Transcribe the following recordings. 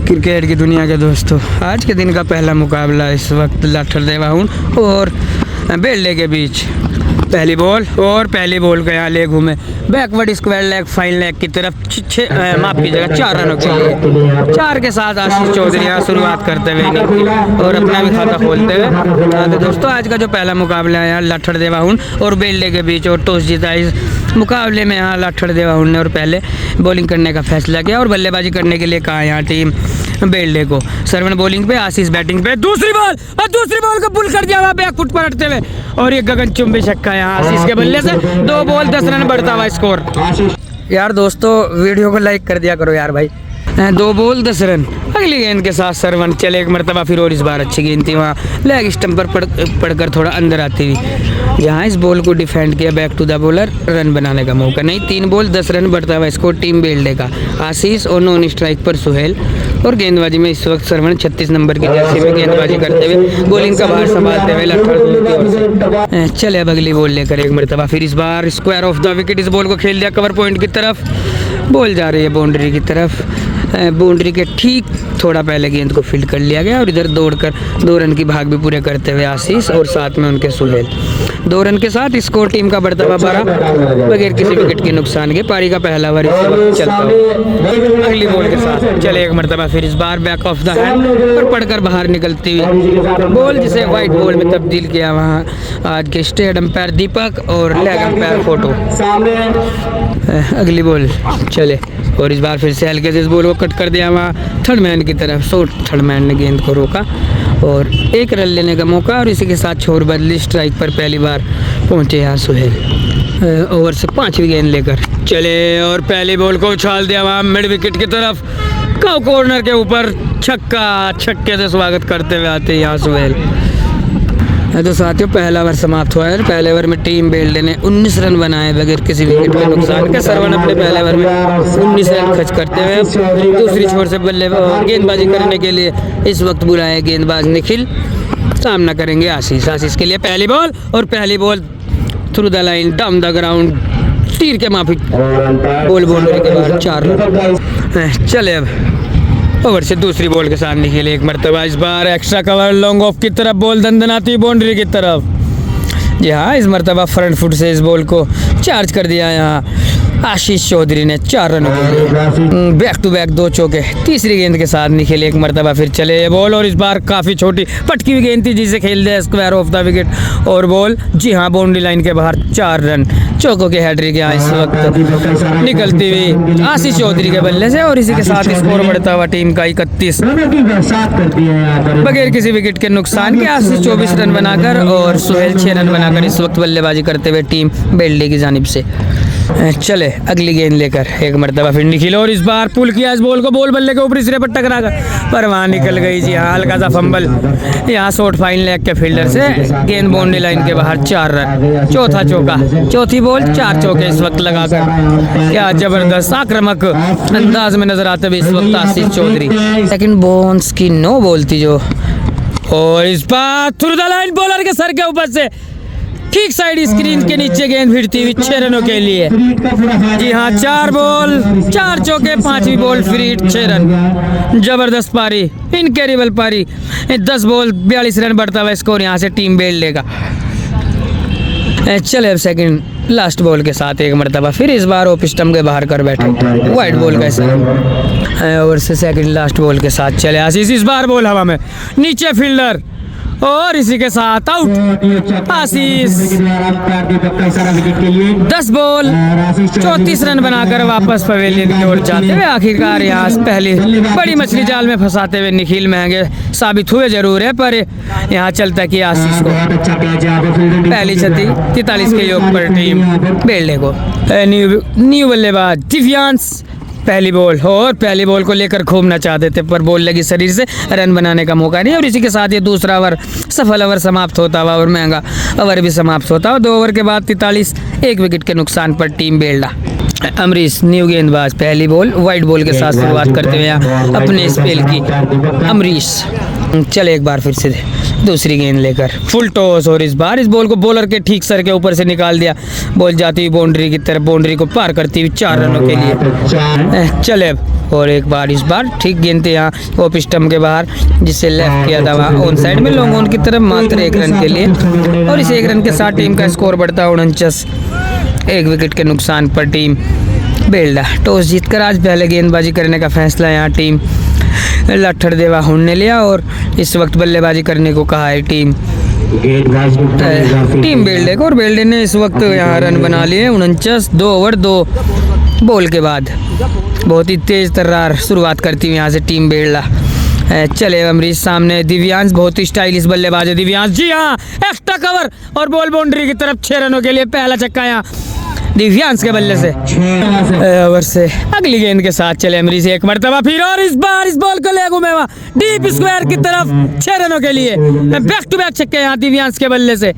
Cricket की दुनिया के दोस्तों, आज के दिन का पहला मुकाबला इस वक्त लाठर देवाहुन और बेल्ले के बीच। पहली बॉल को यहाँ ले घूमे backward square leg fine leg की तरफ माफ कीजिएगा 4 रनों के लिए 4 के साथ आशीष चौधरी यहाँ शुरुआत करते हुए निकले और अपना भी खाता खोलते हुए। तो दोस्तों आज का जो पहला मुकाबला है यहाँ लाठर देवाहुन और बेल्ले के बीच और टॉस जीता इस मुकाबले में यहाँ लाठर देवाहुन ने और पहले बॉलिंग करने का फैसला किया और बल्लेबाजी करने के लिए कहा यहाँ टीम बेल्ले को। सरवण बॉलिंग पे, आशीष बैटिंग पे। दूसरी बॉल को पुल कर दिया वहाँ बैक फुट पलटते हुए और ये गगनचुंबी छक्का यहाँ आशीष के बल्ले से 2 बॉल 10 रन बढ़ता हुआ स्कोर। यार दोस्तों वीडियो को लाइक कर दिया करो यार भाई। 2 बॉल 10 रन। अगली गेंद के साथ सरवण चले एक मरतबा फिर और इस बार अच्छी गेंद थी वहाँ लेग स्टंप पर पड़कर थोड़ा अंदर आती हुई। यहाँ इस बॉल को डिफेंड किया back to the bowler, run बनाने का मौका नहीं। 3 बॉल 10 रन बढ़ता हुआ स्कोर टीम बेल्ले का। आशीष और नॉन स्ट्राइक पर सुहेल और गेंदबाजी में इस वक्त सरवण 36 नंबर की जर्सी में गेंदबाजी करते हुए बॉलिंग का भार संभालते हुए लाठर चले अब अगली बॉल लेकर एक मरतबा फिर इस bar square of the wicket इस बॉल को खेल दिया कवर पॉइंट की तरफ। बॉल जा रही है बाउंड्री की तरफ। बाउंड्री के ठीक थोड़ा पहले गेंद को फील्ड कर लिया गया और इधर दौड़कर 2 रन की भाग भी पूरे करते हुए आशीष और साथ में उनके सुहेल। 2 रन के साथ स्कोर टीम का बढ़ता हुआ 12 बगैर किसी विकेट के नुकसान के। पारी का पहला ओवर इस वक्त चलता हुआ अगली बॉल के साथ चले एक मरतबा फिर इस बार बैक ऑफ द हैंड पर पड़कर बाहर निकलती हुई बॉल जिसे व्हाइट बॉल में तब्दील किया वहाँ आज के स्टेट अंपायर दीपक और लेग अंपायर फोटो। अगली बॉल चले और इस बार फिर से हल्के से इस बॉल को कट कर दिया वहाँ थर्ड मैन की तरफ। शॉर्ट थर्ड मैन ने गेंद को रोका और 1 रन लेने का मौका और इसी के साथ छोर बदली स्ट्राइक पर पहली बार पहुंचे यहाँ सुहेल ओवर से 5वीं गेंद लेकर चले और पहली बॉल को उछाल दिया वहाँ मिड विकेट की तरफ कॉर्नर के ऊपर छक्के से स्वागत करते हुए आते यहाँ सुहेल। तो साथियों पहला ओवर समाप्त हुआ है। पहले ओवर में टीम बेल्ले ने 19 रन बनाए बगैर किसी विकेट के नुकसान के। सरवण अपने पहले ओवर में 19 रन खर्च करते हुए दूसरी छोर से बल्ले गेंदबाजी करने के लिए इस वक्त बुलाए गेंदबाज निखिल सामना करेंगे आशीष के लिए पहली बॉल और पहली ball through the line down the ground तीर के माफिक बॉल बाउंड्री के बाहर 4 रन। चले अब ओवर से दूसरी बॉल के साथ निकले एक मरतबा इस बार एक्स्ट्रा कवर लॉन्ग ऑफ की तरफ बॉल दंदनाती बाउंड्री की तरफ। जी हाँ इस मरतबा फ्रंट फुट से इस बॉल को चार्ज कर दिया यहाँ आशीष चौधरी ने 4 रनों के लिए। बैक टू बैक 2 चौके। तीसरी गेंद के साथ निकले एक मरतबा फिर चले ये बॉल और इस बार काफ़ी छोटी पटकी हुई गेंद थी जिसे खेल दिया स्क्वायर ऑफ द विकेट और बॉल जी हाँ बाउंड्री लाइन के बाहर 4 रन। चौकों के हैट्रिक यहाँ इस वक्त निकलती हुई आशीष चौधरी के बल्ले से और इसी के साथ स्कोर बढ़ता हुआ टीम का 31 बगैर किसी विकेट के नुकसान के। आशीष 24 रन बनाकर और सुहेल 6 रन बनाकर इस वक्त बल्लेबाजी करते हुए टीम बेल्ले की जानिब से चले अगली गेंद लेकर एक मरतबा फिर निखिल और इस बार पुल किया इस बॉल को बॉल बल्ले के ऊपरी सिरे पर टकरा कर पर वहाँ निकल गई। जी हाँ हल्का सा फंबल यहाँ शॉर्ट फाइन लेग के फील्डर से गेंद बाउंड्री लाइन के बाहर 4 रन। चौथा चौका चौथी बॉल 4 चौके इस वक्त लगाकर क्या जबरदस्त आक्रामक अंदाज में नजर आते हुए इस वक्त आशीष चौधरी। सेकंड बॉन्स की 9 बॉल थी जो और इस बार थ्रू द लाइन बॉलर के सर के ऊपर से ठीक साइड स्क्रीन के नीचे गेंद भिड़ती हुई 6 रनों के लिए। जी हाँ 4 बॉल 4 चौके 5वीं बॉल फ्री 6 रन। जबरदस्त पारी इनक्रेडिबल पारी। 10 बॉल 42 रन बढ़ता हुआ स्कोर यहाँ से टीम बेल्ले का। चले अब सेकंड लास्ट बॉल के साथ एक मरतबा फिर इस बार ओप स्टंप के बाहर कर बैठे वाइट बॉल का ओवर से सेकंड लास्ट बॉल के साथ चले आशीष इस बार बॉल हवा में नीचे फील्डर और इसी के साथ आउट आशीष। 10 बॉल 34 रन बनाकर वापस पवेलियन की ओर जाते हुए आखिरकार यहाँ पहली बड़ी मछली जाल में फंसाते हुए निखिल महंगे साबित हुए जरूर है पर यहाँ चलता कि आशीष को पहली क्षति 43 के योग पर टीम बेल्ले को। न्यू बल्लेबाज दिव्यांश पहली बॉल को लेकर घूमना चाहते थे पर बॉल लगी शरीर से रन बनाने का मौका नहीं और इसी के साथ ये दूसरा ओवर सफल ओवर समाप्त होता हुआ और महंगा ओवर भी समाप्त होता हुआ। 2 ओवर के बाद 43 1 विकेट के नुकसान पर टीम बेल्ला। अमरीश न्यू गेंदबाज पहली बॉल वाइट बॉल के साथ शुरुआत करते हुए अपने स्पेल की अमरीश चले एक बार फिर से दूसरी गेंद लेकर फुल टॉस और इस बार इस बॉल को बॉलर के ठीक सर के ऊपर से निकाल दिया। बॉल जाती हुई बाउंड्री की तरफ बाउंड्री को पार करती हुई 4 रनों के लिए। चले अब और एक बार इस बार ठीक गेंद थे यहाँ ऑफ स्टंप के बाहर, जिससे लेफ्ट किया था वहाँ ऑन साइड में लॉन्ग ऑन की तरफ, मात्र 1 रन के लिए। और इस 1 रन के साथ टीम का स्कोर बढ़ता है 49। 1 विकेट के नुकसान पर टीम बेल्डा टॉस जीतकर आज पहले गेंदबाजी करने का फैसला यहाँ टीम लट्ठर देवाहुन ने लिया और इस वक्त बल्लेबाजी करने को कहा है टीम बेल्डे को। और बेल्डे ने इस वक्त यहाँ रन बना लिए 49 2 ओवर 2 बॉल के बाद। बहुत ही तेज तर्रार शुरुआत करती हुई यहाँ से टीम बेल्डा। चले अमरीश सामने, दिव्यांश बहुत ही स्टाइलिश बल्लेबाज है दिव्यांश जी, हाँ एक्स्ट्रा कवर और बॉल बाउंड्री की तरफ 6 रनों के लिए पहला छक्का यहाँ दिव्यांश के बल्ले से। ओवर से अगली गेंद के साथ चले अमरीश एक मरतबा फिर, और इस बार इस बॉल को ले घूमे वहाँ डीप स्क्वायर की तरफ 6 रनों के लिए बैक टू बैक छक्के यहाँ दिव्यांश के बल्ले से।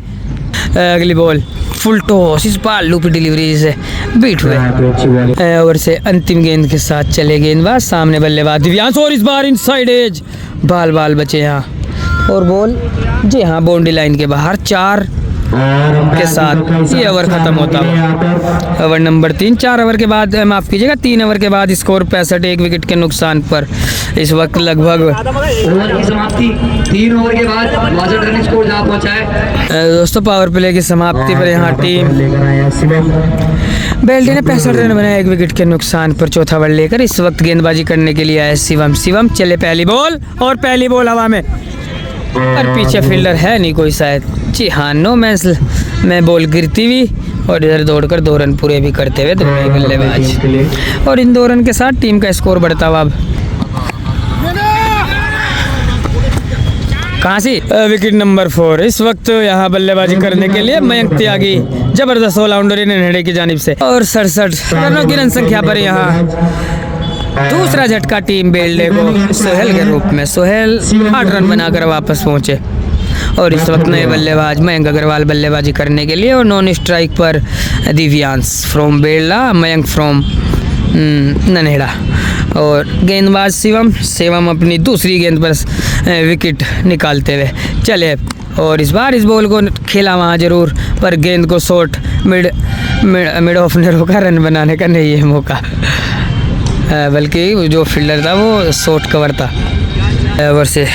अगली बॉल फुल टॉस, इस बार लूपी डिलीवरी से बीट हुए। ओवर से अंतिम गेंद के साथ चले गेंदबाज सामने बल्लेबाज दिव्यांश, और इस बार इनसाइड एज बाल बचे यहाँ और बॉल जी हाँ बाउंड्री लाइन के बाहर। 4 के साथ ये ओवर खत्म होता है। ओवर नंबर 3, 4 ओवर के बाद, माफ कीजिएगा 3 ओवर के बाद स्कोर 65, 1 विकेट के नुकसान पर इस वक्त लगभग ओवर की समाप्ति 3 ओवर के बाद वाजर रन स्कोर जहां पहुंचा है। दोस्तों पावर प्ले की समाप्ति पर यहाँ टीम बेल्डे ने 65 रन बनाए 1 विकेट के नुकसान पर चौथा ओवर लेकर इस वक्त गेंदबाजी करने के लिए आए शिवम चले पहली बॉल, और पहली बॉल हवा में और पीछे फील्डर है नहीं कोई शायद, जी हाँ नो मैच में बॉल गिरती हुई और इधर दौड़कर 2 रन पूरे भी करते हुए दोनों बल्लेबाज। और इन 2 रन के साथ टीम का स्कोर बढ़ता हुआ अब कहाँ से विकेट नंबर 4। इस वक्त यहाँ बल्लेबाजी करने के लिए मयंक त्यागी जबरदस्त ऑलराउंडर नेड़े की जानिब से, और 67 रनों की रन संख्या पर यहाँ दूसरा झटका टीम बेल्डे को सोहेल के रूप में। सोहेल 8 रन बनाकर वापस पहुंचे और इस वक्त नए बल्लेबाज मयंक अग्रवाल बल्लेबाजी करने के लिए, और नॉन स्ट्राइक पर दिव्यांश फ्रॉम बेल्डा, मयंक फ्रॉम ननेड़ा और गेंदबाज शिवम अपनी दूसरी गेंद पर विकेट निकालते हुए चले। और इस बार इस बॉल को खेला वहाँ जरूर, पर गेंद को शॉर्ट मिड ऑफ ने रोका, रन बनाने का नहीं है मौका, बल्कि जो फील्डर था वो शॉर्ट कवर था। ओवर से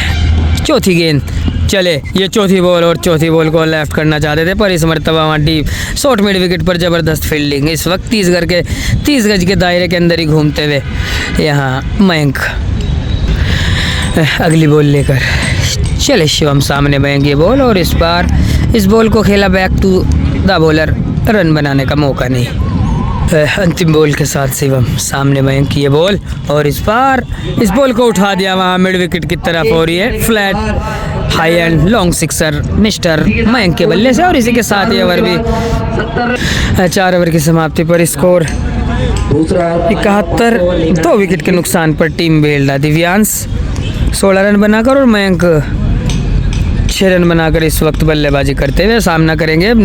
चौथी गेंद चले, ये चौथी बॉल, और चौथी बॉल को लेफ्ट करना चाहते थे पर इस मरतबा वहाँ डीप शॉर्ट मिड विकेट पर ज़बरदस्त फील्डिंग। इस वक्त 30 गज के दायरे के अंदर ही घूमते हुए यहाँ मयंक अगली बॉल लेकर चले शिवम सामने मयंक ये बॉल, और इस बार इस बॉल को खेला back to the bowler, run बनाने का मौका नहीं। अंतिम बॉल के साथ शिवम सामने मयंक ये बॉल, और इस बार इस बॉल को उठा दिया वहाँ मिड विकेट की तरफ, और ये flat high and long sixer mister Mayank के बल्ले से। और इसी के साथ ये ओवर भी 4 ओवर की समाप्ति पर स्कोर 71, 2 विकेट के नुकसान पर टीम बेल्डा। दिव्यांश 16 रन बनाकर और मयंक 6 रन बनाकर इस वक्त बल्लेबाजी करते हुए सामना करेंगे अब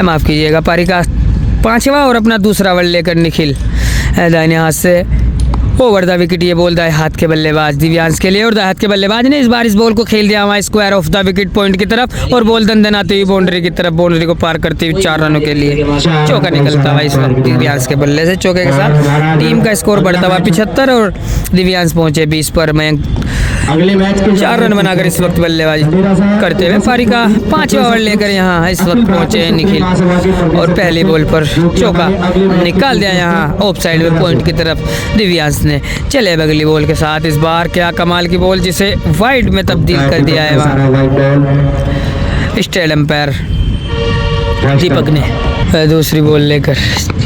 माफ कीजिएगा पारी का 5वां और अपना दूसरा ओवर लेकर निखिल दाहिने हाथ से ओवर द विकेट ये बॉल दाएं हाथ के बल्लेबाज दिव्यांश के लिए, और दाएं हाथ के बल्लेबाज ने इस बार इस बॉल को खेल दिया वहाँ square of the wicket point की तरफ, और बॉल दंदनाते हुई बाउंड्री की तरफ, बाउंड्री को पार करते हुए 4 रनों के लिए चौका निकलता हुआ इस वक्त दिव्यांश के बल्ले से। चौके के साथ टीम का स्कोर बढ़ता हुआ 75 और दिव्यांश पहुंचे 20 पर। मयंक 4 रन बनाकर इस वक्त बल्लेबाजी करते हुए पारी का 5वां ओवर लेकर यहाँ इस वक्त पहुंचे निखिल, और पहली बॉल पर चौका निकाल दिया यहाँ ऑफ साइड में पॉइंट की तरफ दिव्यांश ने। चले अगली बॉल के साथ, इस बार क्या कमाल की बॉल जिसे वाइड में तब्दील कर दिया है वहाँ स्टेट एम्पायर दीपक ने। दूसरी बॉल लेकर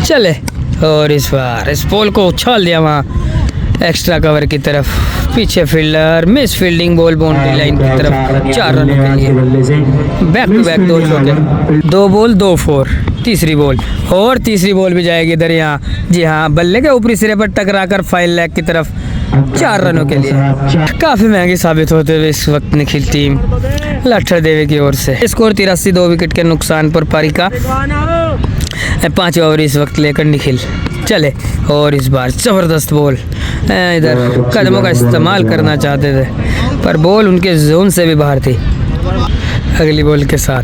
चले, और इस बार इस बॉल को उछाल दिया वहाँ एक्स्ट्रा कवर की तरफ, पीछे fielder miss fielding, ball boundary line की तरफ 4 रनों के लिए बैक टू बैक 2 चौके, 2 बॉल 2 4। तीसरी बॉल, और तीसरी बॉल भी जाएगी इधर यहाँ, जी हाँ बल्ले के ऊपरी सिरे पर टकराकर 5 लेग की तरफ 4 रनों के लिए। काफ़ी महंगी साबित होते हुए इस वक्त निखिल टीम लट्ठर देवी की ओर से। स्कोर 83, 2 विकेट के नुकसान पर पारी का 5वां ओवर इस वक्त लेकर निखिल चले, और इस बार ज़बरदस्त बॉल, इधर कदमों का इस्तेमाल करना चाहते थे पर बॉल उनके जोन से भी बाहर थी। अगली बॉल के साथ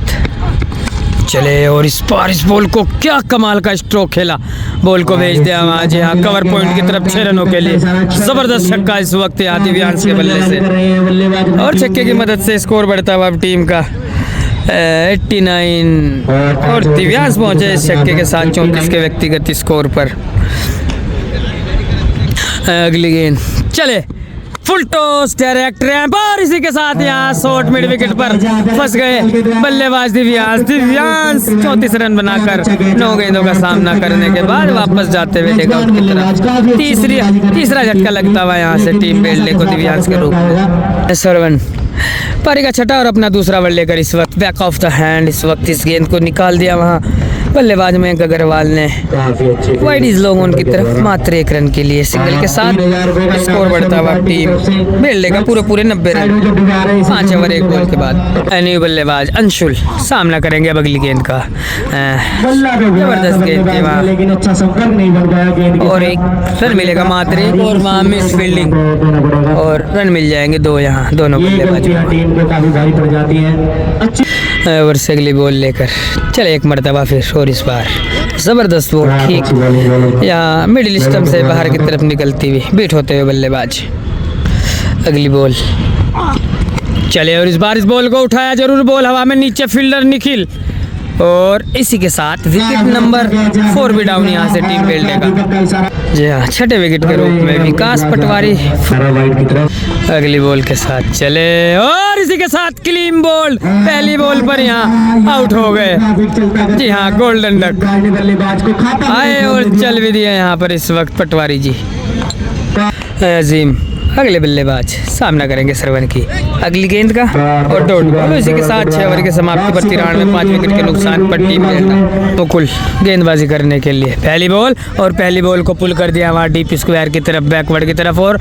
चले और इस बार इस बॉल को क्या कमाल का स्ट्रोक खेला, बॉल को भेज दिया वहाँ जी हाँ कवर पॉइंट की तरफ 6 रनों के लिए। जबरदस्त छक्का इस वक्त यहाँ दिव्यांश के बल्ले से, और छक्के की मदद से स्कोर बढ़ता हुआ अब टीम का 89 और दिव्यांश पहुंचे इस छक्के के साथ 34 के व्यक्तिगत स्कोर पर। अगली गेंद चले, फुल टॉस डायरेक्ट रैंप और इसी के साथ यहाँ शॉट मिड विकेट पर फंस गए बल्लेबाज दिव्यांश। 34 रन बनाकर 9 गेंदों का सामना करने के बाद वापस जाते हुए टेकआउट की तरफ। तीसरा झटका लगता हुआ यहाँ से टीम बेल्ले को दिव्यांश के रूप में। सरवन पारी का छठा और अपना दूसरा बल्ले लेकर इस वक्त बैक ऑफ द हैंड इस वक्त इस गेंद को निकाल दिया वहाँ बल्लेबाज मयंक अग्रवाल ने। वाइड इज लॉन्ग ऑन की तरफ मात्र 1 रन के लिए सिंगल के साथ स्कोर बढ़ता हुआ टीम बेल्ले का पूरे 90 रन 5 ओवर 1 बॉल के बाद। न्यू बल्लेबाज अंशुल सामना करेंगे अब अगली गेंद का। जबरदस्त गेंद के वहाँ और 1 रन मिलेगा मात्र 1 और वहाँ मिस फील्डिंग और रन मिल जाएंगे 2 यहाँ दोनों बल्लेबाज ओवर से अगली बॉल लेकर चले एक मरतबा फिर और इस बार जबरदस्त बॉल ठीक या मिडिल स्टंप से बाहर की तरफ निकलती हुई बीट होते हुए बल्लेबाज। अगली बॉल चले और इस बार इस बॉल को उठाया जरूर, बॉल हवा में नीचे फील्डर निखिल और इसी के साथ विकेट नंबर 4 भी डाउन यहाँ से टीम बेल्ले का। जी हाँ छठे विकेट के रूप में विकास पटवारी अगली बॉल के साथ चले और इसी के साथ क्लीन बॉल पहली बॉल पर यहाँ आउट हो गए। जी हाँ गोल्डन डक आए और चल भी दिए यहाँ पर इस वक्त पटवारी जी। अजीम अगले बल्लेबाज सामना करेंगे सरवन की अगली गेंद का और डॉट बॉल। इसी के साथ 6 ओवर के समाप्ति पर 5 विकेट के नुकसान पर टीम मुकुल गेंदबाजी करने के लिए पहली बॉल और पहली बॉल को पुल कर दिया वहाँ डीप स्क्वायर की तरफ बैकवर्ड की तरफ और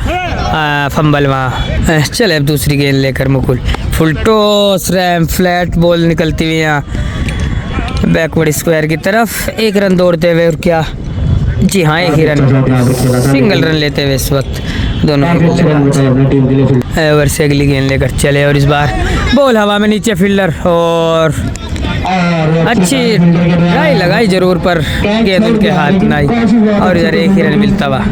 फंबल वहाँ। चले अब दूसरी गेंद लेकर Mukul full toss RAM flat ball निकलती हुई यहाँ बैकवर्ड स्क्वायर की तरफ 1 रन दौड़ते हुए और क्या जी हाँ 1 ही रन सिंगल रन लेते हुए इस वक्त दोनों ओवर से अगली गेंद लेकर चले और इस बार बॉल हवा में नीचे फील्डर और अच्छी ट्राई लगाई जरूर पर गेंद उनके हाथ में आई और इधर 1 ही रन मिलता हुआ।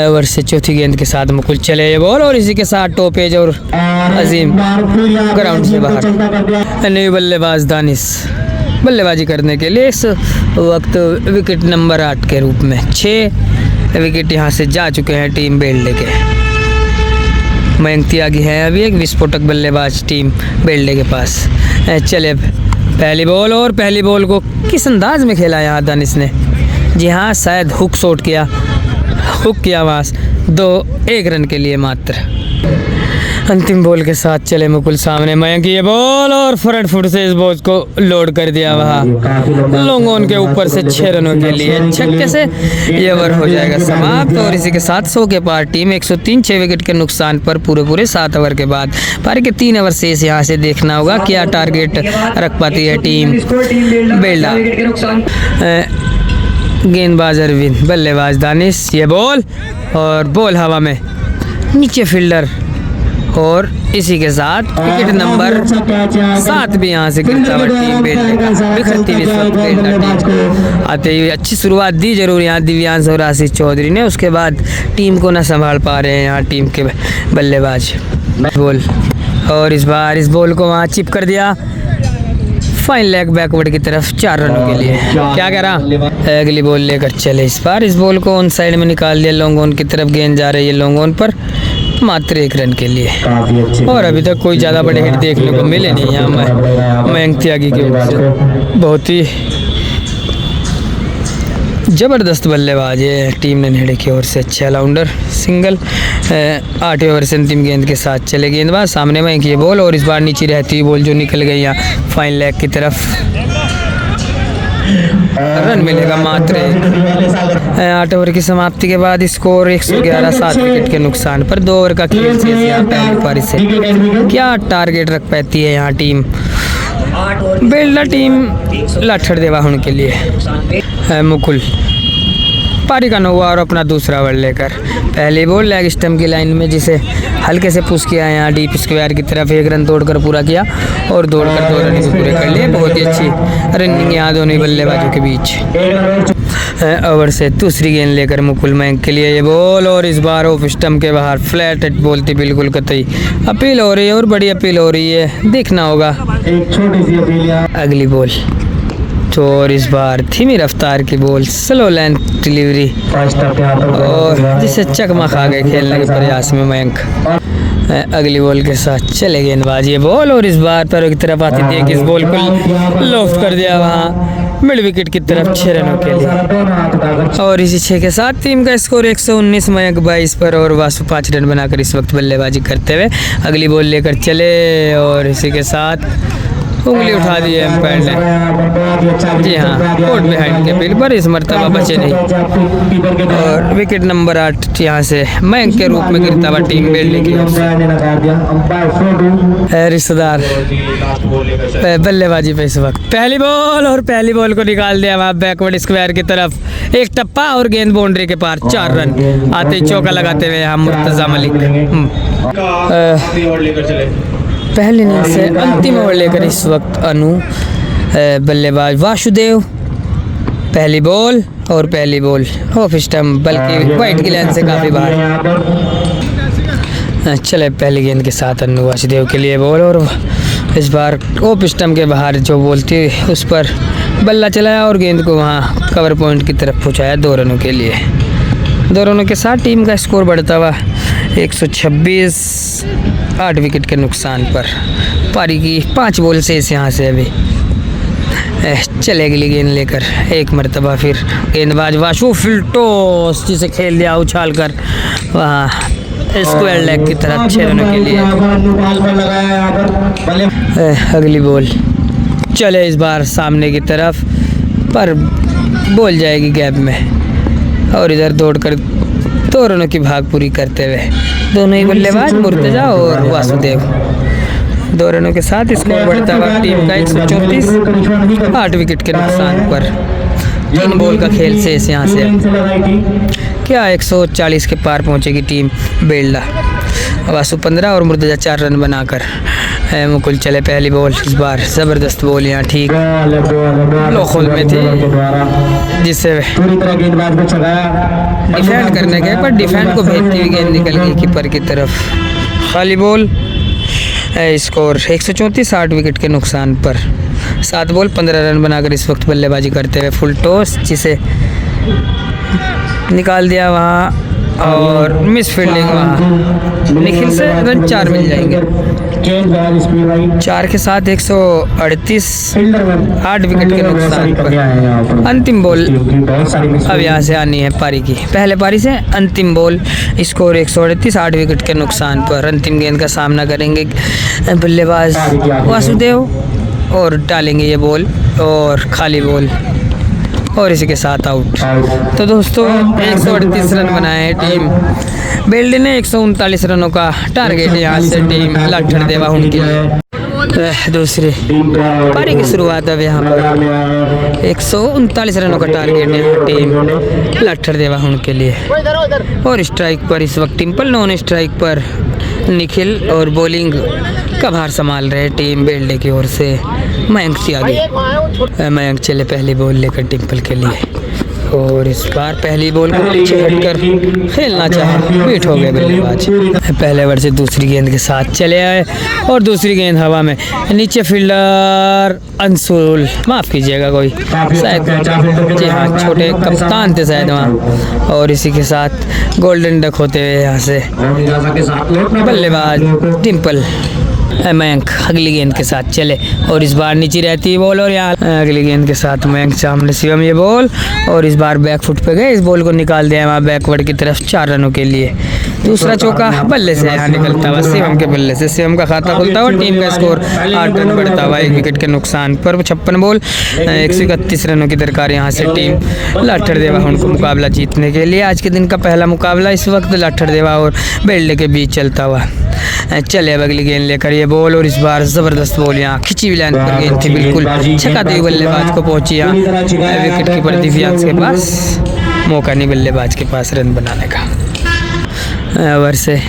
ओवर से चौथी गेंद के साथ मुकुल चले ये बॉल और इसी के साथ टॉपेज और अजीम ग्राउंड से बाहर। न्यू बल्लेबाज दानिश बल्लेबाजी करने के लिए इस वक्त विकेट नंबर 8 के रूप में 6 विकेट यहाँ से जा चुके हैं टीम बेल्ले के। मयंक त्यागी है अभी एक विस्फोटक बल्लेबाज टीम बेल्ले के पास। चले पहली बॉल और पहली बॉल को किस अंदाज में खेला यहाँ दानिश ने। जी हाँ शायद हुक किया वहाँ 1 रन के लिए मात्र। अंतिम बॉल के साथ चले मुकुल सामने मयंक ये बॉल और फ्रंट फुट से इस बॉल को लोड कर दिया वहाँ लॉन्ग ऑन के ऊपर से 6 रनों के लिए। छक्के से ये ओवर हो जाएगा समाप्त और इसी के साथ 100 के पार टीम 103 6 विकेट के नुकसान पर पूरे 7 ओवर के बाद पारी के 3 ओवर शेष यहाँ से देखना होगा क्या टारगेट रख पाती है टीम बेल्ला। गेंदबाज अरविंद बल्लेबाज दानिश ये बॉल और बॉल हवा में नीचे फील्डर और इसी के साथ विकेट नंबर 7 भी यहाँ से गिरता हुआ टीम बेल्ले का बिखरती हुई टीम आते हुए अच्छी शुरुआत दी जरूर यहाँ दिव्यांश और आशीष चौधरी ने, उसके बाद टीम को न संभाल पा रहे हैं यहाँ टीम के बल्लेबाज। बॉल और इस बार इस बॉल को वहाँ चिप कर दिया फाइन लेग बैकवर्ड की तरफ 4 रनों के लिए। क्या कह रहा अगली बॉल लेकर चले इस बार इस बॉल को ऑन साइड में निकाल दिया लॉन्ग ऑन की तरफ गेंद जा रही है लॉन्ग ऑन पर मात्र 1 रन के लिए और अभी तक कोई ज़्यादा बड़े हिट देखने को मिले नहीं यहाँ मयंक त्यागी की ओर से। बहुत ही ज़बरदस्त बल्लेबाज है टीम नेड़े की ओर से अच्छा ऑलराउंडर सिंगल। 8 ओवर से अंतिम गेंद के साथ चले गेंदबाज सामने मयंक ये बॉल और इस बार नीचे रहती हुई बॉल जो निकल गई यहाँ फाइन लेग की तरफ रन मिलेगा मात्र 8 ओवर की समाप्ति के बाद स्कोर 111 7 विकेट के नुकसान पर 2 ओवर का खेल शेष यहाँ पहली पारी से क्या टारगेट रख पाती है यहाँ टीम बेल्ला टीम लाठर देवा होने के लिए। मुकुल पारी का 9वां और अपना दूसरा ओवर लेकर पहली बॉल लेग स्टंप की लाइन में, जिसे हल्के से पुश किया यहाँ डीप स्क्वायर की तरफ, 1 रन तोड़कर पूरा किया और दौड़कर 2 रन पूरे कर लिए। बहुत ही अच्छी रनिंग यहाँ दोनों ही बल्लेबाजों के बीच। ओवर से दूसरी गेंद लेकर मुकुल मयंक के लिए ये बॉल, और इस बार ऑफ स्टंप के बाहर फ्लैट हिट बॉल थी बिल्कुल कतई। अपील हो रही है और बड़ी अपील हो रही है, देखना होगा अगली बॉल। तो और इस बार धीमी रफ्तार की बॉल, स्लो लेंथ डिलीवरी, और जिसे चकमा खा गए खेलने के प्रयास में मयंक। अगली बॉल के साथ चले गेंदबाज ये बॉल, और इस बार पैरों की तरफ आती देख इस बॉल को लॉफ्ट कर दिया वहाँ मिड विकेट की तरफ 6 रनों के लिए। और इसी 6 के साथ टीम का स्कोर 119, मयंक 22 पर और वासु 5 रन बनाकर इस वक्त बल्लेबाजी करते हुए अगली बॉल लेकर चले। और इसी के साथ उंगली उठा दी है एम्पायर ने, जी हाँ, कोर्ट बिहाइंड के बिल पर इस मरतबा बचे नहीं। और विकेट नंबर 8 यहाँ से मयंक के रूप में गिरता हुआ टीम बेल्ले की रिश्तेदार बल्लेबाजी पे इस वक्त। पहली बॉल, और पहली बॉल को निकाल दिया वहाँ बैकवर्ड स्क्वायर की तरफ, एक टप्पा और गेंद बाउंड्री के पार, 4 रन आते ही चौका लगाते हुए यहाँ मुर्तजा मलिक। पहले इनिंग से अंतिम ओवर लेकर इस वक्त अनु बल्लेबाज वासुदेव। पहली बॉल, और पहली बॉल ऑफ स्टंप, बल्कि वाइट की लाइन से काफ़ी बाहर। चले पहली गेंद के साथ अनु वासुदेव के लिए बॉल, और इस बार ऑफ स्टंप के बाहर जो बॉल थी उस पर बल्ला चलाया और गेंद को वहाँ कवर पॉइंट की तरफ पहुँचाया 2 रनों के लिए। 2 रनों के साथ टीम का स्कोर बढ़ता हुआ 126, 8 विकेट के नुकसान पर। पारी की 5 बॉल से इस यहाँ से अभी चले अगली गेंद लेकर एक मरतबा फिर गेंदबाज वाशु फील्ड टॉस, जिसे खेल दिया उछाल कर वहाँ स्क्वायर लेग की तरफ 6 रनों के लिए। अगली बॉल चले इस बार सामने की तरफ, पर बॉल जाएगी गैप में, और इधर दौड़कर 2 रनों की भाग पूरी करते हुए दोनों ही बल्लेबाज मुर्तजा और वासुदेव 2 रनों के साथ स्कोर बढ़ता हुआ टीम का 134, 8 विकेट के नुकसान पर। 3 बॉल का खेल से इस यहाँ से क्या 140 के पार पहुँचेगी टीम बेल्ला। वासु 15 और मुर्तजा 4 रन बनाकर मुकुल चले। पहली बॉल, इस बार ज़बरदस्त बॉल यहाँ ठीक लोखोल में थी, जिससे डिफेंड करने गए पर डिफेंड को भेजती हुई गेंद निकल गई कीपर की तरफ। खाली बॉल, स्कोर 134, 8 विकेट के नुकसान पर। 7 बॉल 15 रन बनाकर इस वक्त बल्लेबाजी करते हुए फुल टॉस, जिसे निकाल दिया वहाँ और मिस फील्डिंग वहाँ निखिल से रन 4 मिल जाएंगे। 4 के साथ 138, 8 विकेट के नुकसान पर। अंतिम बॉल अब यहाँ से आनी है पारी की, पहले पारी से अंतिम बॉल, स्कोर 138, 8 विकेट के नुकसान पर। अंतिम गेंद का सामना करेंगे बल्लेबाज वासुदेव और डालेंगे ये बॉल और खाली बॉल, और इसी के साथ आउट। तो दोस्तों 138 रन बनाए हैं टीम बेल्डे ने, 139 रनों का टारगेट यहाँ से टीम लाठर देवा उनकी दूसरी पारी की शुरुआत अब यहाँ पर 139 रनों का टारगेट है टीम लाठर देवा उनके लिए। और स्ट्राइक पर इस वक्त टिम्पल, नॉन स्ट्राइक पर निखिल, और बॉलिंग का भार संभाल रहे टीम बेल्डे की ओर से मयंक जी आगे। मयंक चले पहली बॉल लेकर टिम्पल के लिए, और इस बार पहली बॉल को पीछे हटकर खेलना चाहे, बीट हो गए बल्लेबाज। पहले ओवर से दूसरी गेंद के साथ चले आए, और दूसरी गेंद हवा में, नीचे फील्डर अंशुल, माफ़ कीजिएगा कोई शायद, जी हाँ, छोटे कप्तान थे शायद वहाँ। और इसी के साथ गोल्डन डक होते हुए यहाँ से बल्लेबाज टिम्पल मयंक अगली गेंद के साथ चले, और इस बार नीचे रहती है बॉल, और यहाँ अगली गेंद के साथ मयंक सामने शिवम ये बॉल, और इस बार बैक फुट पे गए, इस बॉल को निकाल दिया वहाँ बैकवर्ड की तरफ 4 रनों के लिए। दूसरा चौका बल्ले से यहाँ निकलता हुआ शिवम के बल्ले से, शिवम का खाता खुलता हुआ, टीम का स्कोर 8 रन बढ़ता हुआ 1 विकेट के नुकसान पर। 56 बॉल 131 रनों की दरकार यहाँ से टीम लाठर देवा उनको मुकाबला जीतने के लिए। आज के दिन का पहला मुकाबला इस वक्त लाठर देवा और बेल्डे के बीच चलता हुआ। चले अब अगली गेंद लेकर ये बॉल, और इस बार ज़बरदस्त बॉल यहाँ खिंची हुई लाइन पर गेंद थी, बिल्कुल छकाते हुए बल्लेबाज को पहुंची यहाँ विकेट कीपर दिव्यांश के पास। मौका नहीं बल्लेबाज के पास रन बनाने का। ओवर से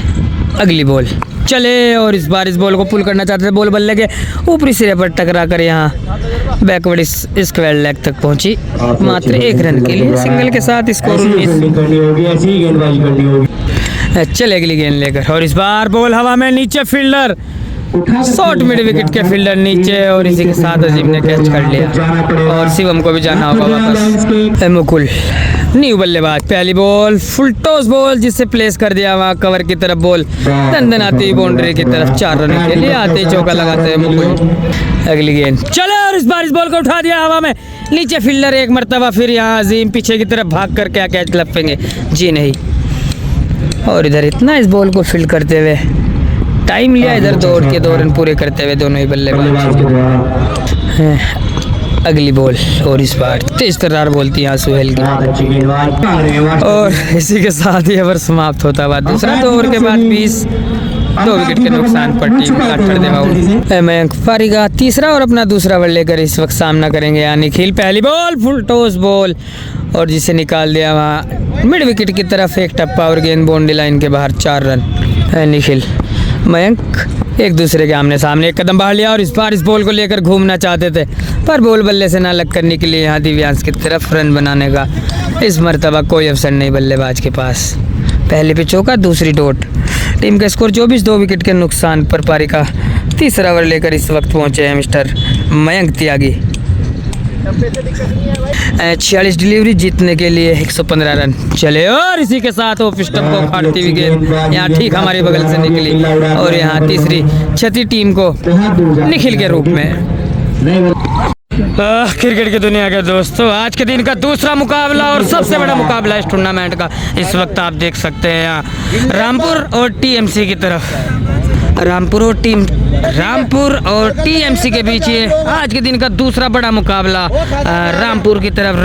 अगली बॉल चले और इस बार इस बॉल को पुल करना चाहते थे। बॉल बल्ले के ऊपरी सिरे पर टकरा कर यहाँ बैकवर्ड स्क्वायर लेग तक पहुंची। मात्र 1 रन के लिए सिंगल के साथ स्कोर 19। चले अगली गेंद लेकर और इस बार बॉल हवा में, नीचे फील्डर शॉर्ट मिड विकेट के फील्डर नीचे और इसी के साथ अजीम ने कैच कर लिया और शिवम को भी जाना होगा वापस। मुकुल न्यू बल्लेबाज, पहली बॉल फुल टॉस बॉल जिससे प्लेस कर दिया वहाँ कवर की तरफ बॉल दंदन आती हुई बाउंड्री की तरफ 4 रन के लिए आते ही चौका लगाते हैं मुकुल। अगली गेंद चले और इस बार इस बॉल को उठा दिया हवा में, नीचे फील्डर एक मरतबा, फिर यहाँ अजीम पीछे की तरफ भाग कर क्या कैच लपेंगे, जी नहीं। और इधर इतना इस बॉल को फील्ड करते हुए टाइम लिया, इधर दौड़ के 2 रन पूरे करते हुए दोनों ही बल्लेबाज। अगली बॉल और इस बार तेज तर्रार बोलती है सुहेल की और इसी के साथ ही ओवर समाप्त होता हुआ दूसरा। 2 ओवर के बाद 2 विकेट के नुकसान पर टीम लाठर मयंक फारिगा तीसरा और अपना दूसरा बल्ले लेकर इस वक्त सामना करेंगे। यानी खेल पहली बॉल फुल टॉस बॉल और जिसे निकाल दिया वहाँ मिड विकेट की तरफ एक टप्पा और गेंद बाउंड्री लाइन के बाहर 4 रन। निखिल मयंक एक दूसरे के आमने सामने एक कदम बढ़ा लिया और इस बार इस बॉल को लेकर घूमना चाहते थे पर बॉल बल्ले से ना लग करने के लिए यहाँ दिव्यांश की तरफ रन बनाने का इस मरतबा कोई अवसर नहीं बल्लेबाज के पास। पहले पे चौका, दूसरी डॉट। टीम का स्कोर 24, 2 विकेट के नुकसान पर पारी का तीसरा ओवर लेकर इस वक्त पहुंचे हैं मिस्टर मयंक त्यागी। 46 डिलीवरी जीतने के लिए 115 रन चले और इसी के साथ ऑफ स्टंप को काटती हुई गेंद यहाँ ठीक हमारे बगल से निकली और यहाँ तीसरी क्षति टीम को निखिल के रूप में। क्रिकेट की दुनिया के दोस्तों, आज के दिन का दूसरा मुकाबला और सबसे बड़ा मुकाबला इस टूर्नामेंट का इस वक्त आप देख सकते हैं यहाँ रामपुर और टीएमसी की तरफ। रामपुर और टीएमसी के बीच ये आज के दिन का दूसरा बड़ा मुकाबला। रामपुर की तरफ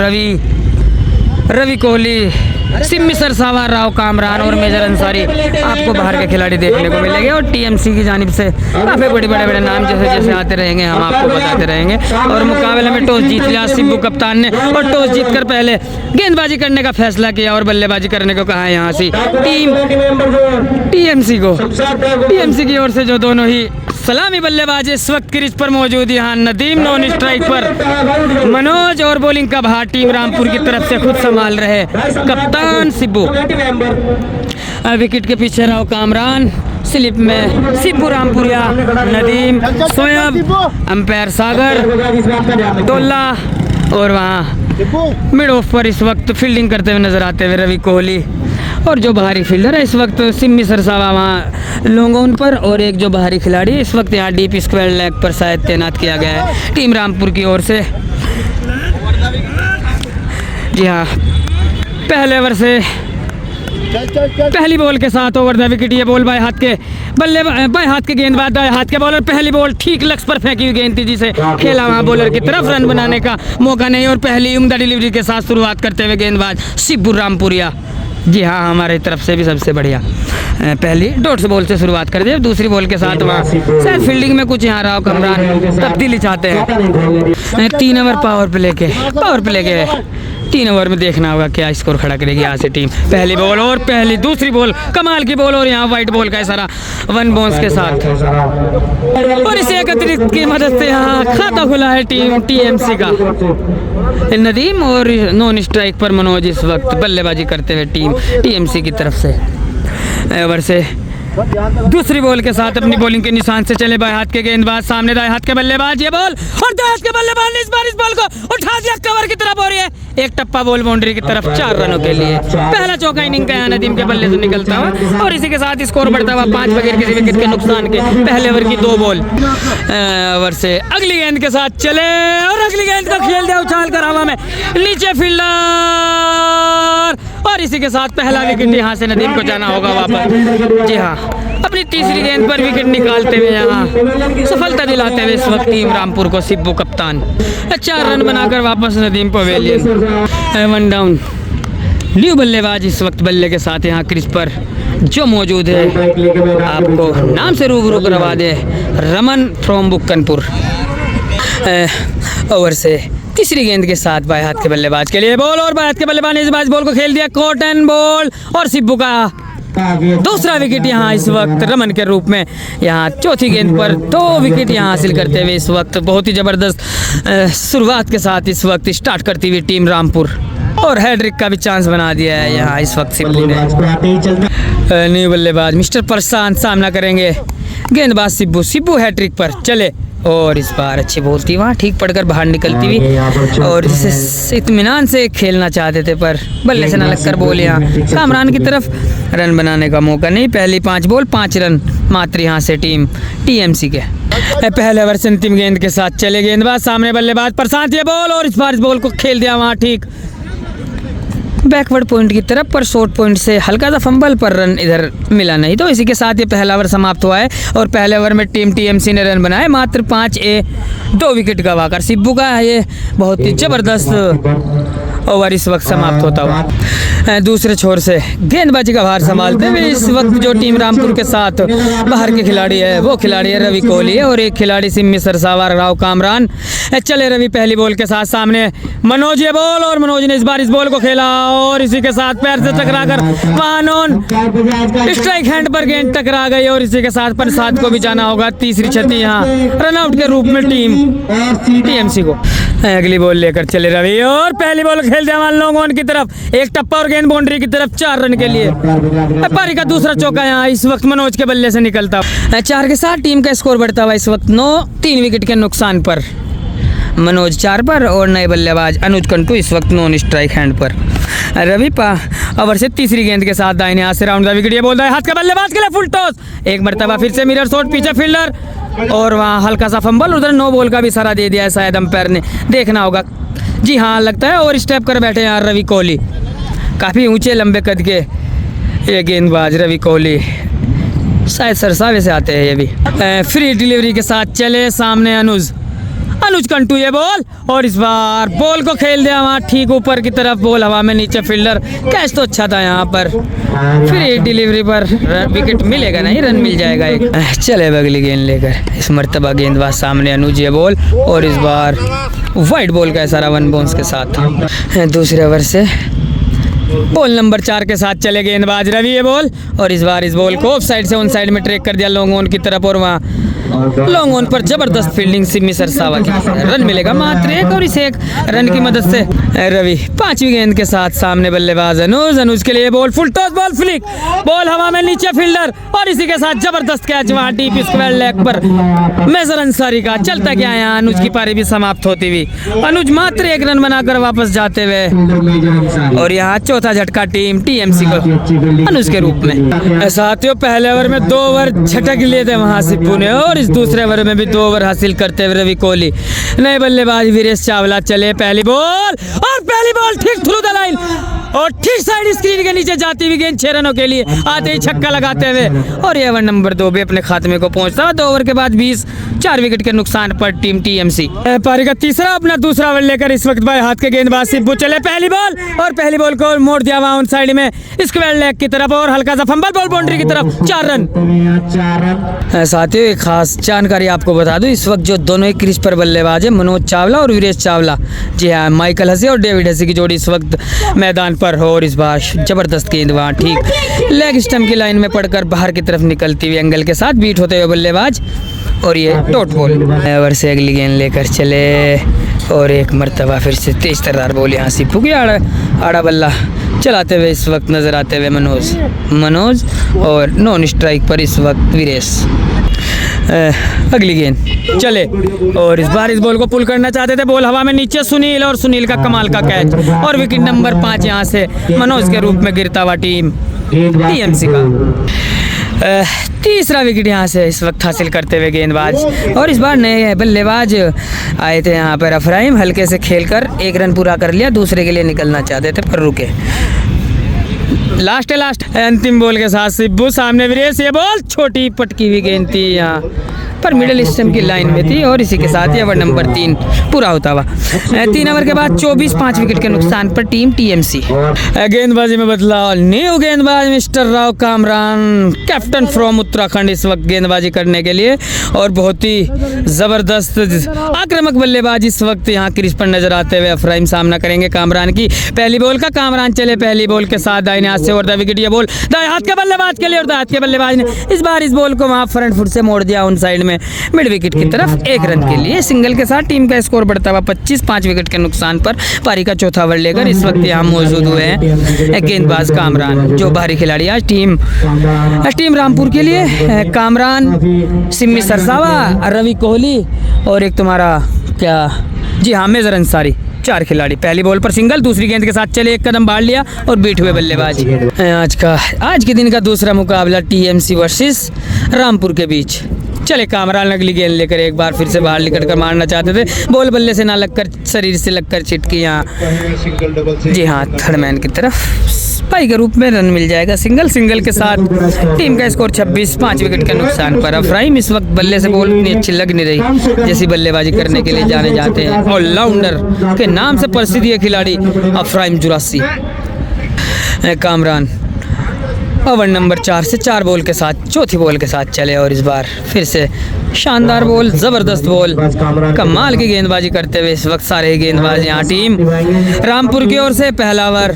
रवि कोहली, सिम्मी सरसावा, राव कामरान और मेजर अंसारी आपको बाहर के खिलाड़ी देखने को मिलेंगे और टीएमसी की जानिब से काफ़ी बड़े नाम जैसे जैसे आते रहेंगे हम आपको बताते रहेंगे। और मुकाबले में टॉस जीत लिया सिब्बू कप्तान ने और टॉस जीतकर पहले गेंदबाजी करने का फैसला किया और बल्लेबाजी करने को कहा है यहाँ से टीम टीएमसी की ओर से जो दोनों ही सलामी बल्लेबाज इस वक्त क्रीज पर मौजूद। यहाँ नदीम नॉन स्ट्राइक पर, मनोज और बॉलिंग का भार टीम रामपुर की तरफ से खुद संभाल रहे कप्तान सिब्बू। विकेट के पीछे राव कामरान, स्लिप में सिब्बू रामपुरिया, नदीम, सोयब, अंपायर सागर, डोला और वहाँ मिड ऑफ पर इस वक्त फील्डिंग करते हुए नजर आते हुए रवि कोहली और जो बाहरी फील्डर है इस वक्त सिम्मी सरसावा वहाँ लॉन्ग ऑन पर और एक जो बाहरी खिलाड़ी इस वक्त यहाँ डीप स्क्वायर लेग पर शायद तैनात किया गया है टीम रामपुर की ओर से। जी हाँ, पहले ओवर से पहली बॉल के साथ ओवर द विकेट। ये बॉल बाएं हाथ के गेंदबाज दाएं हाथ के बॉलर, पहली बॉल ठीक लक्स पर फेंकी हुई गेंद थी जिसे खेला वहाँ बॉलर की तरफ, रन बनाने का मौका नहीं और पहली उम्दा डिलीवरी के साथ शुरुआत करते हुए गेंदबाज सिब्बू रामपुरिया। जी हाँ, हमारी तरफ से भी सबसे बढ़िया पहली डॉट से बॉल से शुरुआत कर दी। दूसरी बॉल के साथ वहाँ शायद फील्डिंग में कुछ यहाँ राव कमरान तब्दीली चाहते हैं। 3 ओवर पावर प्ले के 3 ओवर में देखना होगा क्या स्कोर खड़ा करेगी यहाँ से टीम। पहली बॉल और दूसरी बॉल कमाल की बॉल और यहाँ वाइट बॉल का इशारा 1 बाउंस के साथ और इसे एकत्रित की मदद से यहाँ खाता खुला है टीम टीएमसी का। नदीम और नॉन स्ट्राइक पर मनोज इस वक्त बल्लेबाजी करते हुए टीम टीएमसी की तरफ से। ओवर से दूसरी बॉल के साथ अपनी बॉलिंग के निशान से चले बाएं हाथ के गेंदबाज, सामने दाएं हाथ के बल्लेबाज, ये बॉल और दाएं हाथ के बल्लेबाज ने इस बार इस बॉल को उठा दिया कवर की तरफ और ये एक टप्पा बॉल बाउंड्री की तरफ 4 रनों के लिए। पहला चौका इनिंग का नदीम के बल्ले से निकलता हुआ और इसी के साथ स्कोर बढ़ता हुआ 5 बगैर किसी विकेट के नुकसान के पहले ओवर की 2 बॉल। ओवर से अगली गेंद के साथ चले और अगली गेंद को खेल दिया उछाल कर हवा में, नीचे फील्डर और इसी के साथ पहला विकेट यहाँ से नदीम को जाना होगा वापस। जी हाँ, अपनी तीसरी गेंद पर विकेट निकालते हुए यहाँ सफलता दिलाते हुए इस वक्त टीम रामपुर को सिब्बू कप्तान 4 रन बनाकर वापस नदीम पवेलियन। 1 डाउन। न्यू बल्लेबाज इस वक्त बल्ले के साथ यहाँ क्रीज पर जो मौजूद है आपको नाम से रूबरू करवा दे, रमन फ्रॉम बुक्कनपुर। ओवर से तीसरी गेंद के साथ बाएं हाथ के बल्लेबाज के लिए बॉल और बाएं हाथ के बल्लेबाज ने इस बार बॉल को खेल दिया कॉटन बॉल और सिब्बू का दूसरा विकेट यहाँ इस वक्त रमन के रूप में। यहाँ चौथी गेंद पर 2 विकेट यहाँ हासिल करते हुए इस वक्त बहुत ही जबरदस्त शुरुआत के साथ इस वक्त स्टार्ट करती हुई टीम रामपुर और हैड्रिक का भी चांस बना दिया है यहाँ इस वक्त सिब्बू ने। न्यू बल्लेबाज मिस्टर प्रशांत सामना करेंगे गेंदबाज सिब्बू हैट्रिक पर चले और इस बार अच्छी बॉल थी वहाँ ठीक पड़कर बाहर निकलती हुई और जिसे इत्मीनान से खेलना चाहते थे पर बल्ले से न लगकर बॉल यहाँ कामरान की तरफ। रन बनाने का मौका नहीं, पहली 5 बॉल 5 रन मात्र यहाँ से टीम टीएमसी के। पहले ओवर से अंतिम गेंद के साथ चले गेंदबाज सामने बल्लेबाज प्रशांत ये बॉल और इस बार इस बॉल को खेल दिया वहाँ ठीक बैकवर्ड पॉइंट की तरफ पर शॉर्ट पॉइंट से हल्का सा फंबल पर रन इधर मिला नहीं। तो इसी के साथ ये पहला ओवर समाप्त हुआ है और पहले ओवर में टीम टीएमसी ने रन बनाए मात्र 5 2 विकेट गंवाकर। सिब्बू का ये बहुत ही जबरदस्त ओवर इस वक्त समाप्त होता हुआ। दूसरे छोर से गेंदबाजी का भार संभालते हुए इस वक्त जो टीम रामपुर के साथ बाहर के खिलाड़ी है वो खिलाड़ी है रवि कोहली और एक खिलाड़ी सिम्मी सरसावा राव कामरान। चले रवि पहली बॉल के साथ सामने मनोज ये बॉल और मनोज ने इस बार इस बॉल को खेला और इसी के साथ पैर से टकराकर वानोन स्ट्राइक हैंड पर गेंद टकरा गई और इसी के साथ प्रसाद को भी जाना होगा तीसरी क्षति यहाँ रनआउट के रूप में टीम टीएमसी को। अगली बॉल लेकर चले रवि और पहली बॉल खेल दिया लोगों की तरफ एक टप्पा और गेंद बाउंड्री की तरफ 4 रन के लिए। पारी का दूसरा चौका यहाँ इस वक्त मनोज के बल्ले से निकलता 4 के साथ टीम का स्कोर बढ़ता हुआ इस वक्त 3 विकेट के नुकसान पर मनोज 4 पर और नए बल्लेबाज अनुज कंटू इस वक्त नॉन स्ट्राइक हैंड पर। रवि ओवर से तीसरी गेंद के साथ दाहिने हाथ से राउंड द विकेट ये बोल रहा है हाथ का बल्लेबाज के लिए फुल टॉस एक मरतबा फिर से मिरर शॉट पीछे फील्डर और वहाँ हल्का सा फंबल उधर 9 बॉल का भी इशारा दे दिया है शायद अंपायर ने, देखना होगा। जी हाँ लगता है और स्टेप कर बैठे यार रवि कोहली, काफ़ी ऊंचे लंबे कद के ये गेंदबाज रवि कोहली शायद सरसावे से आते हैं ये भी। फ्री डिलीवरी के साथ चले सामने अनुज कंटू ये बॉल और इस बार बॉल को खेल दिया वहाँ ठीक ऊपर की तरफ, बॉल हवा में नीचे फील्डर कैच तो अच्छा था यहाँ पर। फ्री डिलीवरी पर विकेट मिलेगा नहीं, रन मिल जाएगा एक। चले अगली गेंद लेकर इस मर्तबा गेंदबाज सामने अनुज ये बॉल और इस बार वाइड बॉल का इशारा 1 बाउंस के साथ। दूसरे ओवर से बॉल नंबर 4 के साथ चले गेंदबाज रवि ये बॉल और इस बार इस बॉल को ऑफ साइड से ऑन साइड में ट्रैक कर दिया लॉन्ग ऑन की तरफ और वहाँ लॉन्ग ऑन पर जबरदस्त फील्डिंग सिम्मी सरसावा की। रन मिलेगा मात्र 1 और इस 1 रन की मदद से रवि 5वीं गेंद के साथ सामने बल्लेबाज अनुज के लिए ball full toss ball flick ball हवा में नीचे फील्डर और इसी के साथ जबरदस्त कैच वहाँ डीप स्क्वायर लेग पर मेजर अंसारी का। चलता क्या यहाँ अनुज की पारी भी समाप्त होती हुई अनुज मात्र 1 रन बनाकर वापस जाते हुए और यहाँ चौथा झटका टीम टीएमसी को अनुज के रूप में। साथियों पहले ओवर में 2 ओवर झटक लिए थे वहाँ सिब्बू ने और इस दूसरे ओवर में भी 2 ओवर हासिल करते हुए रवि कोहली। नए बल्लेबाज वीरेश चावला चले पहली बॉल ठीक थ्रू द लाइन और ठीक साइड स्क्रीन के नीचे जाती हुई गेंद 6 रनों के लिए आते ही छक्का लगाते हुए और ये ओवर नंबर 2 भी अपने खात्मे को पहुंचता। 2 ओवर के बाद 4 विकेट के नुकसान पर टीम टीएमसी। पारी का तीसरा अपना दूसरा ओवर लेकर इस वक्त बाएं हाथ के गेंदबाज सिब्बू चले पहली बॉल को मोड़ दिया वहाँ ऑन साइड में स्क्वायर लेग की तरफ और हल्का सा फंबल बॉल बाउंड्री की तरफ 4 रन। साथियों एक खास जानकारी आपको बता दूं इस वक्त जो दोनों ही क्रीज पर बल्लेबाज है मनोज चावला और वीरेश चावला, जी हाँ माइकल हसी और डेविड हसी की जोड़ी इस वक्त मैदान पर हो और इस बार जबरदस्त गेंद वहाँ ठीक लेग स्टंप की लाइन में पड़कर बाहर की तरफ निकलती हुई एंगल के साथ बीट होते हुए बल्लेबाज और ये डॉट बॉल। ओवर से अगली गेंद लेकर चले और एक मरतबा फिर से तेज तर्रार बॉल यहाँ सिब्बू की आड़ा बल्ला चलाते हुए इस वक्त नजर आते हुए मनोज और नॉन स्ट्राइक पर इस वक्त वीरेश। अगली गेंद चले और इस बार इस बॉल को पुल करना चाहते थे, बॉल हवा में नीचे सुनील और सुनील का कमाल का कैच और विकेट नंबर 5 यहाँ से मनोज के रूप में गिरता हुआ टीम टीएमसी का। तीसरा विकेट यहाँ से इस वक्त हासिल करते हुए गेंदबाज और इस बार नए बल्लेबाज आए थे यहाँ पर अफराइम, हल्के से खेलकर 1 रन पूरा कर लिया, दूसरे के लिए निकलना चाहते थे पर रुके। लास्ट अंतिम बॉल के साथ सिब्बू सामने वीरेश ये बॉल छोटी पटकी हुई गेंद थी यहाँ पर मिडिल स्टम्प की लाइन में थी और इसी के साथ ही ओवर नंबर 3 पूरा होता हुआ। 3 ओवर के बाद 24 5 विकेट के नुकसान पर टीम टीएमसी। गेंदबाजी में बदलाव, न्यू गेंदबाज mister Rao Kamran, captain from Uttarakhand इस वक्त गेंदबाजी करने के लिए और बहुत ही जबरदस्त आक्रामक बल्लेबाज इस वक्त यहाँ क्रीज पर नजर आते हुए अफराइम सामना करेंगे कामरान की। पहली बॉल का कामरान चले पहली बॉल के साथ दाहिने हाथ से और द विकेट, ये बॉल दाएं हाथ के बल्लेबाज के लिए और दाएं हाथ के बल्लेबाज ने इस बार इस बॉल को वहां फ्रंट फुट से मोड़ दिया उन साइड में मिड विकेट की तरफ 1 रन के लिए। सिंगल के साथ टीम का स्कोर बढ़ता हुआ 25 5 विकेट के नुकसान पर पारी का चौथा ओवर लेकर इस वक्त यहाँ मौजूद हुए हैं गेंदबाज कामरान, जो बाहरी खिलाड़ी आज टीम रामपुर के लिए। कामरान, सिम्मी सरसावा, रवि कोहली और एक तुम्हारा क्या जी हाँ मेजर अंसारी, 4 खिलाड़ी। पहली बॉल पर सिंगल, दूसरी गेंद के साथ चले 1 कदम बाढ़ लिया और बीट हुए बल्लेबाज। आज के दिन का दूसरा मुकाबला टीएमसी वर्सेस रामपुर के बीच। चले कामरान अगली गेंद लेकर एक बार फिर से बाहर निकल कर मारना चाहते थे, बॉल बल्ले से ना लगकर शरीर से लगकर चिटकी यहाँ जी हाँ थर्ड मैन की तरफ पाई के रूप में रन मिल जाएगा। सिंगल के साथ टीम का स्कोर 26 5 विकेट के नुकसान पर। अफराइम इस वक्त बल्ले से बॉल इतनी अच्छी लग नहीं रही जैसी बल्लेबाजी करने के लिए जाने जाते हैं। ऑलराउंडर के नाम से प्रसिद्ध ये खिलाड़ी अफराइम जुरासी। कामरान ओवर नंबर 4 से 4 बॉल के साथ चौथी बॉल के साथ चले और इस बार फिर से शानदार बॉल, जबरदस्त बॉल, कमाल की गेंदबाजी करते हुए इस वक्त सारे गेंदबाज यहाँ टीम रामपुर की ओर से। पहला ओवर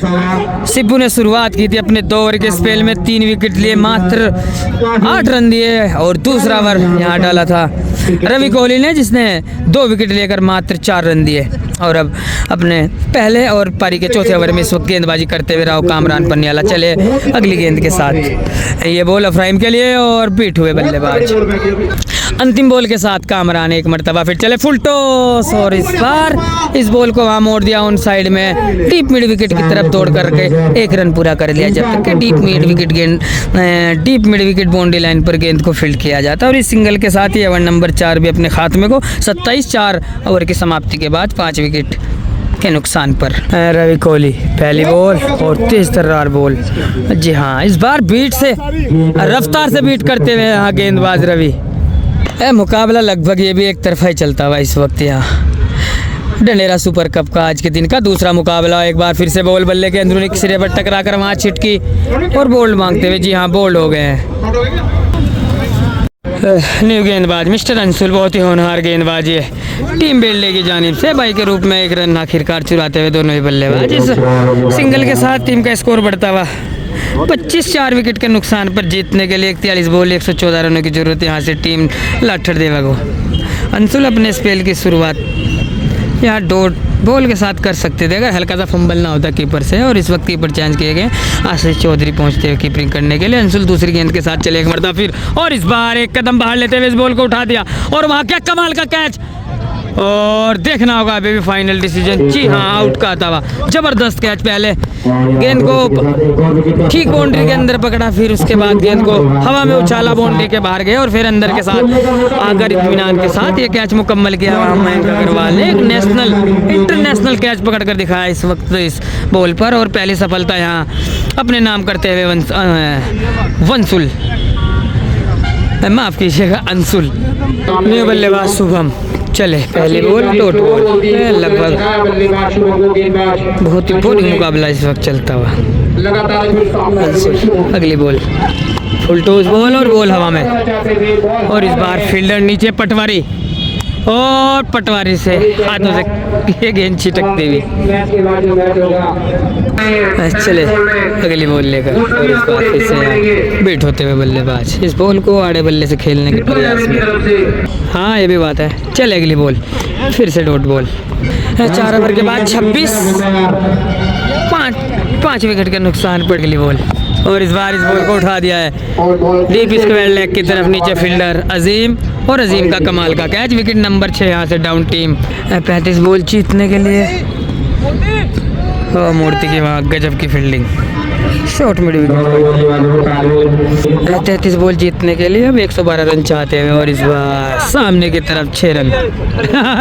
सिब्बू ने शुरुआत की थी अपने 2 ओवर के स्पेल में 3 विकेट लिए, मात्र 8 रन दिए और दूसरा ओवर यहाँ डाला था रवि कोहली ने जिसने 2 विकेट लेकर मात्र 4 रन दिए और अब अपने पहले और पारी के चौथे ओवर में इस वक्त गेंदबाजी करते हुए राव कामरान पन्याला चले अगली गेंद के साथ। ये बॉल अफराइम के लिए और बीट हुए बल्लेबाज। अंतिम बॉल के साथ कामरान एक मरतबा फिर चले फुल टॉस और इस बार इस बॉल को वहाँ मोड़ दिया उन साइड में डीप मिड विकेट की तरफ दौड़ करके 1 रन पूरा कर लिया, जब तक कि deep mid wicket boundary line पर गेंद को फील्ड किया जाता और इस सिंगल के साथ ही ओवर नंबर 4 भी अपने खात्मे को 27 4 ओवर की समाप्ति के बाद 5 विकेट के नुकसान पर। रवि कोहली पहली बॉल और तेज तर्रार बॉल, जी हाँ इस बार बीट से रफ्तार से बीट करते हुए यहाँ गेंदबाज रवि। मुकाबला लगभग ये भी एक तरफा ही चलता हुआ इस वक्त यहाँ डंडेरा सुपर कप का आज के दिन का दूसरा मुकाबला। एक बार फिर से बॉल बल्ले के अंदरूनी सिरे पर टकरा कर वहाँ छिटकी और बोल्ड मांगते हुए जी हाँ बोल्ड हो गए हैं। न्यू गेंदबाज मिस्टर अंशुल, बहुत ही होनहार गेंदबाजी है टीम बेल्ले की जानिब से बाई के रूप में 1 रन आखिरकार चुराते हुए दोनों ही बल्लेबाज। इस सिंगल के साथ टीम का स्कोर बढ़ता हुआ 25 4 विकेट के नुकसान पर जीतने के लिए 41 बॉल 114 रनों की जरूरत यहाँ से टीम लाठर देवा को। अंशुल अपने स्पेल की शुरुआत यहाँ डॉट बॉल के साथ कर सकते थे अगर हल्का सा फंबल ना होता कीपर से, और इस वक्त कीपर चेंज किए गए आशीष चौधरी पहुंचते हुए कीपिंग करने के लिए। अंशुल दूसरी गेंद के साथ चले एक मरतबा फिर और इस बार 1 कदम बाहर लेते हुए इस बॉल को उठा दिया और वहाँ क्या कमाल का कैच, और देखना होगा अभी भी फाइनल डिसीजन, जी हाँ आउट का आता हुआ जबरदस्त कैच। पहले गेंद को ठीक बाउंड्री के अंदर पकड़ा, फिर उसके बाद गेंद को हवा में उछाला, बाउंड्री के बाहर गए और फिर अंदर के साथ आकर इत्मीनान के साथ ये कैच मुकम्मल किया मयंक अग्रवाल ने। एक इंटरनेशनल कैच पकड़ कर दिखाया इस वक्त इस बॉल पर और पहली सफलता यहाँ अपने नाम करते हुए वंशुल, माफ कीजिएगा अंशुल। न्यू बल्लेबाज शुभम चले पहली बॉल डॉट बॉल, लगभग बहुत ही बोरिंग मुकाबला इस वक्त चलता हुआ। अगली बॉल फुल टॉस बॉल और बॉल हवा में और इस बार फील्डर नीचे पटवारी और पटवारी से हाथों से ये गेंद छिटकती हुई चले अगली बॉल लेकर और इस बार फिर से बीट होते हुए बल्लेबाज इस बॉल को आड़े बल्ले से खेलने के प्रयास में। हाँ ये भी बात है। चले अगली बॉल फिर से डॉट बॉल, 4 ओवर के बाद 26 5 विकेट के नुकसान पर अगली बॉल और इस बार इस बॉल को उठा दिया है डीप स्क्वायर लेग की तरफ नीचे फील्डर अजीम और अजीम का कमाल का कैच। विकेट नंबर 6 यहाँ से डाउन टीम। 35 बॉल जीतने के लिए मूर्ति की वहाँ गजब की fielding, short mid wicket. 33 ball जीतने के लिए अब 112 रन चाहते हैं और इस बार सामने की तरफ 6 रन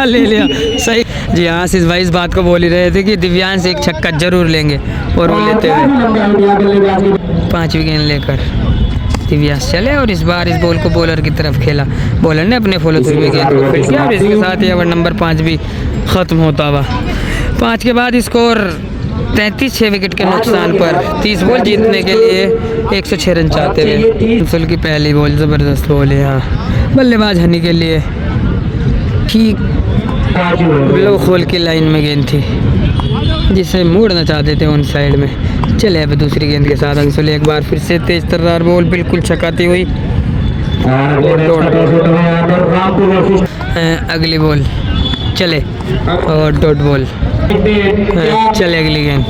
ले लिया सही। जी हाँ आशीष भाई इस बात को बोल ही रहे थे कि दिव्यांश एक छक्का जरूर लेंगे और वो लेते हुए 5 विकेट लेकर दिखती हुई यहाँ से चले और इस बार इस बॉल को बॉलर की तरफ खेला। बॉलर ने अपने फॉलो थ्रू में गेंद को फील्ड किया और इसके साथ ही ओवर नंबर 5 भी ख़त्म होता हुआ। 5 के बाद स्कोर 33, 6 विकेट के नुकसान पर 30 बॉल जीतने के लिए 106 रन चाहते हुए। अंसुल की पहली बॉल ज़बरदस्त बॉल है यहाँ बल्लेबाज हनी के लिए, ठीक ब्लो खोल की लाइन में गेंद थी जिसे मोड़ना चाहते थे ऑन साइड में। चले अब दूसरी गेंद के साथ अंसुल एक बार फिर से तेज तर्रार बॉल बिल्कुल छकाती हुई। अगली बॉल चले और डॉट बॉल। चले अगली गेंद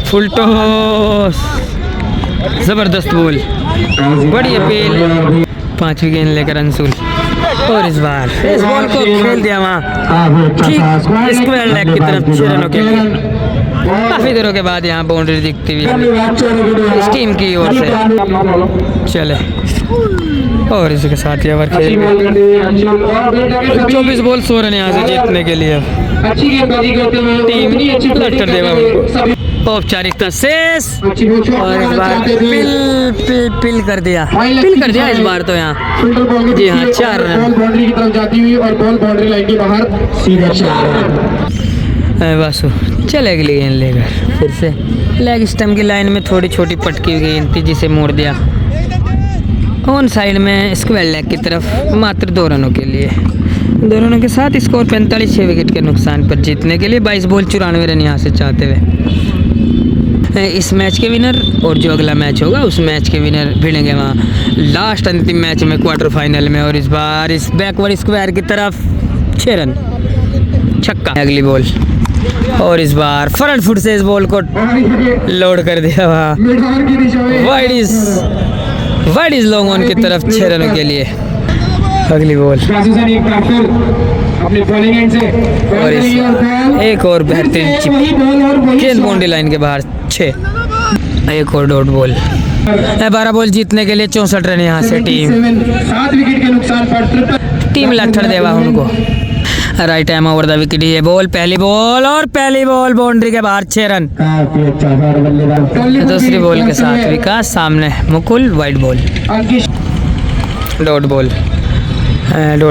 फुल टॉस, ज़बरदस्त बॉल, बड़ी अपील। 5वीं गेंद लेकर अंसुल और इस बार इस बॉल को खेल दिया वहाँ ठीक स्क्वायर लेग की तरफ 6 रनों के लिए। काफ़ी देरों के बाद यहाँ बाउंड्री दिखती हुई इस टीम की ओर से। चले और इसके साथ ही ओवर खेल 24 बॉल 100 रन यहाँ से जीतने के लिए टीम लट्टर देवा उनको। औपचारिकता शेष और इस बार पिल कर दिया इस बार तो यहाँ जी हाँ 4 रन बाउंड्री की तरफ जाती हुई और बॉल बाउंड्री लाइन के बाहर सीधा 4 रन। वासु चले अगली गेंद लेकर फिर से लेग स्टम्प की लाइन में थोड़ी छोटी पटकी हुई गेंद थी जिसे मोड़ दिया ऑन साइड में स्क्वायर लेग की तरफ मात्र 2 रनों के लिए। 2 रनों के साथ स्कोर 45, 6 विकेट के नुकसान पर जीतने के लिए 22 बॉल 94 रन यहाँ से चाहते हुए। इस मैच के विनर और जो अगला मैच होगा उस मैच के विनर भिड़ेंगे वहाँ लास्ट अंतिम मैच में क्वार्टर फाइनल में। और इस बार इस बैकवर्ड स्क्वायर की तरफ 6 रन छक्का। अगली बॉल और इस बार फ्रंट फुट से इस बॉल को लोड कर दिया वहाँ वाइड इज लॉन्ग ऑन की तरफ 6 रनों के लिए। अगली बॉल और एक और बेहतरीन चिप गेंद बाउंड्री लाइन के बाहर 6। एक और डॉट बॉल 12 बॉल जीतने के लिए 64 रन यहाँ से टीम 7 विकेट के नुकसान पर टीम लट्ठर देवा उनको। Right ham over the wicket ये बॉल पहली बॉल बाउंड्री के बाहर 6 रन। दूसरी बॉल के साथ विकास सामने Mukul wide ball dot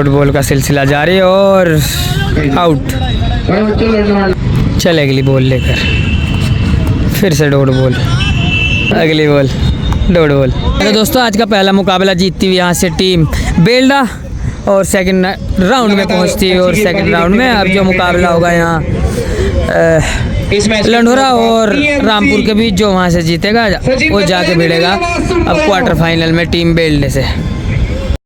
ball का सिलसिला जारी और आउट। चले अगली बॉल लेकर फिर से डॉट बॉल अगली बॉल डॉट बॉल। तो दोस्तों आज का पहला मुकाबला जीतती हुई यहाँ से टीम बेल्डा और सेकंड राउंड में पहुंचती है। और सेकंड राउंड में अब जो मुकाबला होगा यहाँ लंढोरा और रामपुर के बीच, जो वहाँ से जीतेगा वो जाके भिड़ेगा अब क्वार्टर फाइनल में टीम बेल्डे से।